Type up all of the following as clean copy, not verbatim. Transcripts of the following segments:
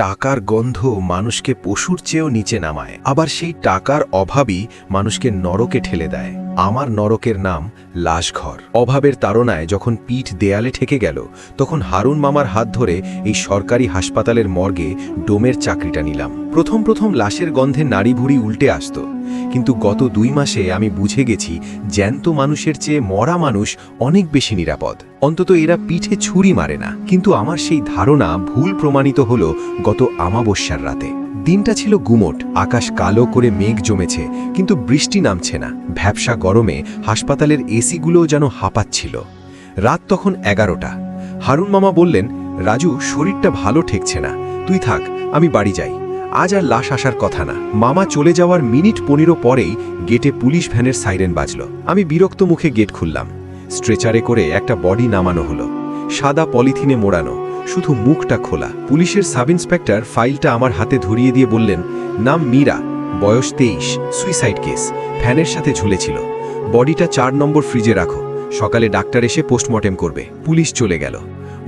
টাকার গন্ধ মানুষকে পশুর চেয়েও নিচে নামায়, আবার সেই টাকার অভাবই মানুষকে নরকে ঠেলে দেয়। আমার নরকের নাম লাশঘর। অভাবের তাড়নায় যখন পিঠ দেয়ালে ঠেকে গেল, তখন হারুন মামার হাত ধরে এই সরকারি হাসপাতালের মর্গে ডোমের চাকরিটা নিলাম। প্রথম প্রথম লাশের গন্ধে নাড়ি ভুড়ি উল্টে আসত, কিন্তু গত 2 মাসে আমি বুঝে গেছি জ্যান্ত মানুষের চেয়ে মরা মানুষ অনেক বেশি নিরাপদ। অন্তত এরা পিঠে ছুরি মারে না। কিন্তু আমার সেই ধারণা ভুল প্রমাণিত হলো গত আমাবস্যার রাতে। দিনটা ছিল গুমোট, আকাশ কালো করে মেঘ জমেছে, কিন্তু বৃষ্টি নামছে না। ভ্যাপসা গরমে হাসপাতালের এসিগুলোও যেন হাঁপাচ্ছিল। রাত তখন 11টা। হারুন মামা বললেন, রাজু, শরীরটা ভালো ঠেকছে না, তুই থাক, আমি বাড়ি যাই, আজ আর লাশ আসার কথা না। মামা চলে যাওয়ার মিনিট 15 পরেই গেটে পুলিশ ভ্যানের সাইরেন বাজল। আমি বিরক্ত মুখে গেট খুললাম। স্ট্রেচারে করে একটা বডি নামানো হলো, সাদা পলিথিনে মোড়ানো, শুধু মুখটা খোলা। পুলিশের সাব ইন্সপেক্টর ফাইলটা আমার হাতে ধরিয়ে দিয়ে বললেন, নাম মীরা, বয়স 23, সুইসাইড কেস, ফ্যানের সাথে ঝুলেছিল। বডিটা 4 নম্বর ফ্রিজে রাখো, সকালে ডাক্তার এসে পোস্টমর্টেম করবে। পুলিশ চলে গেল।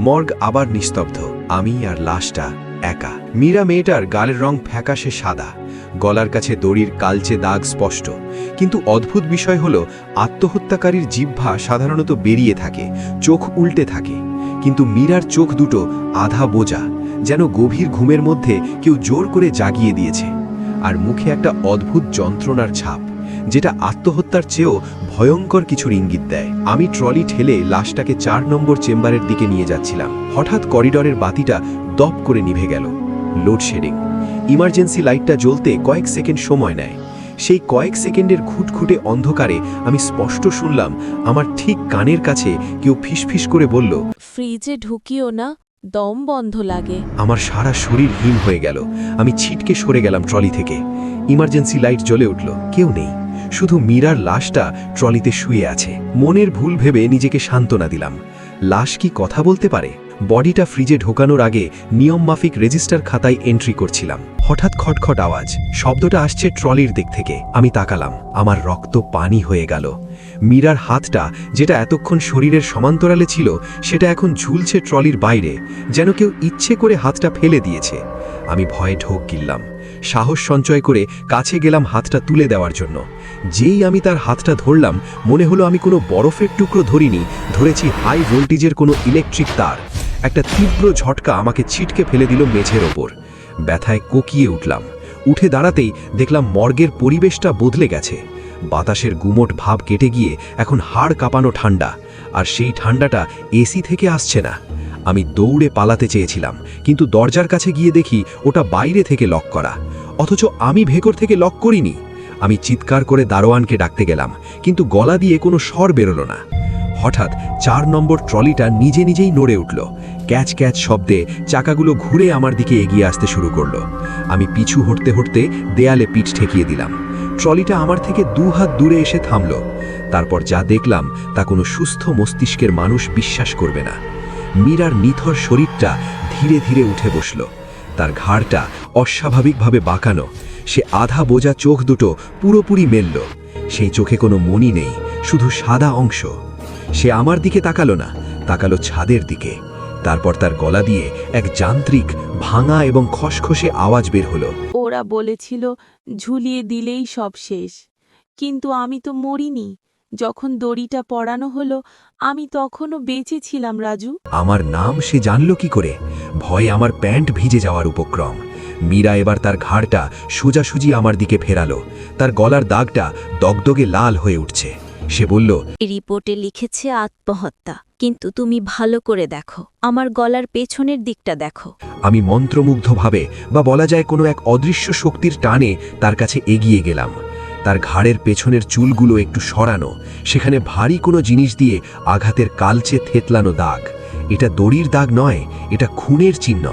মর্গ আবার নিস্তব্ধ, আমি আর লাশটা একা। মীরা মেয়েটার গালের রং ফ্যাকাশে সাদা, গলার কাছে দড়ির কালচে দাগ স্পষ্ট। কিন্তু অদ্ভুত বিষয় হলো, আত্মহত্যাকারীর জিহ্বা সাধারণত বেরিয়ে থাকে, চোখ উল্টে থাকে, কিন্তু মীরার চোখ দুটো আধা বোজা, যেন গভীর ঘুমের মধ্যে কেউ জোর করে জাগিয়ে দিয়েছে। আর মুখে একটা অদ্ভুত যন্ত্রণার ছাপ, যেটা আত্মহত্যার চেয়েও ভয়ঙ্কর কিছুর ইঙ্গিত দেয়। আমি ট্রলি ঠেলে লাশটাকে 4 নম্বর চেম্বারের দিকে নিয়ে যাচ্ছিলাম। হঠাৎ করিডরের বাতিটা দপ করে নিভে গেল। লোডশেডিং। ইমার্জেন্সি লাইটটা জ্বলতে কয়েক সেকেন্ড সময় নেয়। সেই কয়েক সেকেন্ডের ঘুটঘুটে অন্ধকারে আমি স্পষ্ট শুনলাম আমার ঠিক কানের কাছে কেউ ফিসফিস করে বলল, ফ্রিজে ঢুকিও না, দম বন্ধ লাগে। আমার সারা শরীর হিম হয়ে গেল। আমি ছিটকে সরে গেলাম ট্রলি থেকে। ইমার্জেন্সি লাইট জ্বলে উঠল, কেউ নেই, শুধু মীরার লাশটা ট্রলিতে শুয়ে আছে। মনের ভুল ভেবে নিজেকে সান্ত্বনা দিলাম। লাশ কি কথা বলতে পারে? বডিটা ফ্রিজে ঢোকানোর আগে নিয়মমাফিক রেজিস্টার খাতায় এন্ট্রি করছিলাম। হঠাৎ খটখট আওয়াজ, শব্দটা আসছে ট্রলির দিক থেকে। আমি তাকালাম, আমার রক্ত পানি হয়ে গেল। মীরার হাতটা, যেটা এতক্ষণ শরীরের সমান্তরালে ছিল, সেটা এখন ঝুলছে ট্রলির বাইরে, যেন কেউ ইচ্ছে করে হাতটা ফেলে দিয়েছে। আমি ভয়ে ঢোক গিললাম। সাহস সঞ্চয় করে কাছে গেলাম হাতটা তুলে দেওয়ার জন্য। যেই আমি তার হাতটা ধরলাম, মনে হলো আমি কোনো বরফের টুকরো ধরিনি, ধরেছি হাই ভোল্টেজের কোনো ইলেকট্রিক তার। একটা তীব্র ঝটকা আমাকে ছিটকে ফেলে দিল মেঝের ওপর। ব্যথায় কোকিয়ে উঠলাম। উঠে দাঁড়াতেই দেখলাম মর্গের পরিবেশটা বদলে গেছে। বাতাসের গুমোট ভাব কেটে গিয়ে এখন হাড় কাঁপানো ঠান্ডা, আর সেই ঠান্ডাটা এসি থেকে আসছে না। আমি দৌড়ে পালাতে চেয়েছিলাম, কিন্তু দরজার কাছে গিয়ে দেখি ওটা বাইরে থেকে লক করা, অথচ আমি ভেতর থেকে লক করিনি। আমি চিৎকার করে দারোয়ানকে ডাকতে গেলাম, কিন্তু গলা দিয়ে কোনো স্বর বেরোলো না। হঠাৎ 4 নম্বর ট্রলিটা নিজে নিজেই নড়ে উঠল। ক্যাচ ক্যাচ শব্দে চাকাগুলো ঘুরে আমার দিকে এগিয়ে আসতে শুরু করলো। আমি পিছু হটতে হটতে দেয়ালে পিঠ ঠেকিয়ে দিলাম। ট্রলিটা আমার থেকে 2 হাত দূরে এসে থামল। তারপর যা দেখলাম তা কোনো সুস্থ মস্তিষ্কের মানুষ বিশ্বাস করবে না। মীরার নিথর শরীরটা ধীরে ধীরে উঠে বসল। তার ঘাড়টা অস্বাভাবিকভাবে বাঁকানো, সে আধা বোজা চোখ দুটো পুরোপুরি মেলল। সেই চোখে কোনো মনি নেই, শুধু সাদা অংশ। সে আমার দিকে তাকালো না, তাকালো ছাদের দিকে। তারপর তার গলা দিয়ে এক যান্ত্রিক, ভাঙা এবং খসখসে আওয়াজ বের হলো। ওরা বলেছিল ঝুলিয়ে দিলেই সব শেষ, কিন্তু আমি তো মরিনি। যখন দড়িটা পরানো হলো, আমি তখনও বেঁচে ছিলাম। রাজু, আমার নাম সে জানল কি করে? ভয়ে আমার প্যান্ট ভিজে যাওয়ার উপক্রম। মীরা এবার তার ঘাড়টা সোজাসুজি আমার দিকে ফেরালো। তার গলার দাগটা দগদগে লাল হয়ে উঠছে। সে বলল, রিপোর্টে লিখেছে আত্মহত্যা, কিন্তু তুমি ভালো করে দেখো, আমার গলার পেছনের দিকটা দেখো। আমি মন্ত্রমুগ্ধভাবে, বা বলা যায় কোনো এক অদৃশ্য শক্তির টানে, তার কাছে এগিয়ে গেলাম। তার ঘাড়ের পেছনের চুলগুলো একটু সরানো, সেখানে ভারী কোনো জিনিস দিয়ে আঘাতের কালচে থেতলানো দাগ। এটা দড়ির দাগ নয়, এটা খুনের চিহ্ন।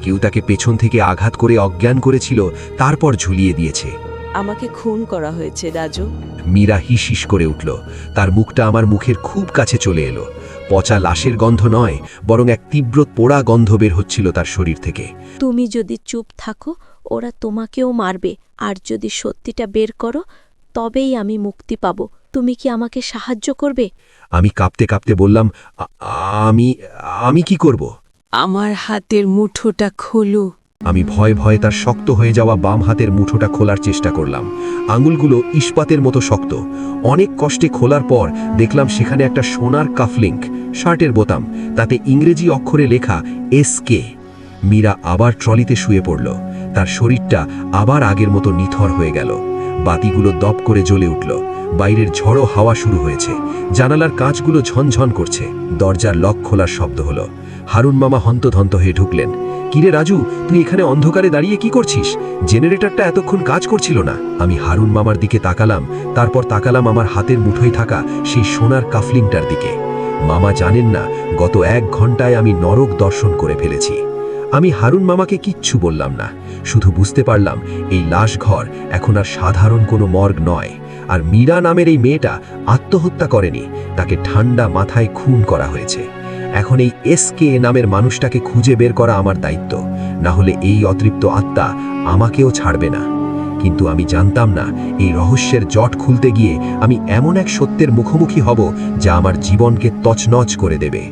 কেউ তাকে পেছন থেকে আঘাত করে অজ্ঞান করেছিল, তারপর ঝুলিয়ে দিয়েছে। আমাকে খুন করা হয়েছে রাজু। মীরা হিস করে উঠল। তার মুখটা আমার মুখের খুব কাছে চলে এলো। পচা লাশের গন্ধ নয়, বরং এক তীব্র পোড়া গন্ধ বের হচ্ছিল তার শরীর থেকে। তুমি যদি চুপ থাকো, ওরা তোমাকেও মারবে, আর যদি সত্যিটা বের করো, তবেই আমি মুক্তি পাব। তুমি কি আমাকে সাহায্য করবে? আমি কাঁপতে কাঁপতে বললাম, আমি কি করব? আমার হাতের মুঠোটা খোলো। আমি ভয়ে ভয়ে তার শক্ত হয়ে যাওয়া বাম হাতের মুঠোটা খোলার চেষ্টা করলাম। আঙুলগুলো ইস্পাতের মতো শক্ত। অনেক কষ্টে খোলার পর দেখলাম সেখানে একটা সোনার কাফলিংক, শার্টের বোতাম, তাতে ইংরেজি অক্ষরে লেখা SK। মীরা আবার ট্রলিতে শুয়ে পড়ল। তার শরীরটা আবার আগের মতো নিথর হয়ে গেল। বাতিগুলো দপ করে জ্বলে উঠল। বাইরের ঝড়ো হাওয়া শুরু হয়েছে। জানালার কাঁচগুলো ঝনঝন করছে। দরজার লক খোলার শব্দ হলো। হারুন মামা হন্তধন্ত হয়ে ঢুকলেন। কিরে রাজু, তুই এখানে অন্ধকারে দাঁড়িয়ে কি করছিস? জেনারেটরটা এতক্ষণ কাজ করছিল না। আমি হারুন মামার দিকে তাকালাম, তারপর তাকালাম আমার হাতের মুঠোয় থাকা সেই সোনার কাফলিংটার দিকে। মামা জানেন না গত 1 ঘন্টায় আমি নরক দর্শন করে ফেলেছি। আমি হারুন মামাকে কিচ্ছু বললাম না, শুধু বুঝতে পারলাম এই লাশঘর এখন আর সাধারণ কোনো মর্গ নয়। আর মীরা নামের এই মেয়েটা আত্মহত্যা করেনি, তাকে ঠান্ডা মাথায় খুন করা হয়েছে। এখন এই SK নামের মানুষটাকে খুঁজে বের করা আমার দায়িত্ব, না হলে এই অতৃপ্ত আত্মা আমাকেও ছাড়বে না। কিন্তু আমি জানতাম না এই রহস্যের জট খুলতে গিয়ে আমি এমন এক সত্যের মুখোমুখি হব যা আমার জীবনকে তছনছ করে দেবে।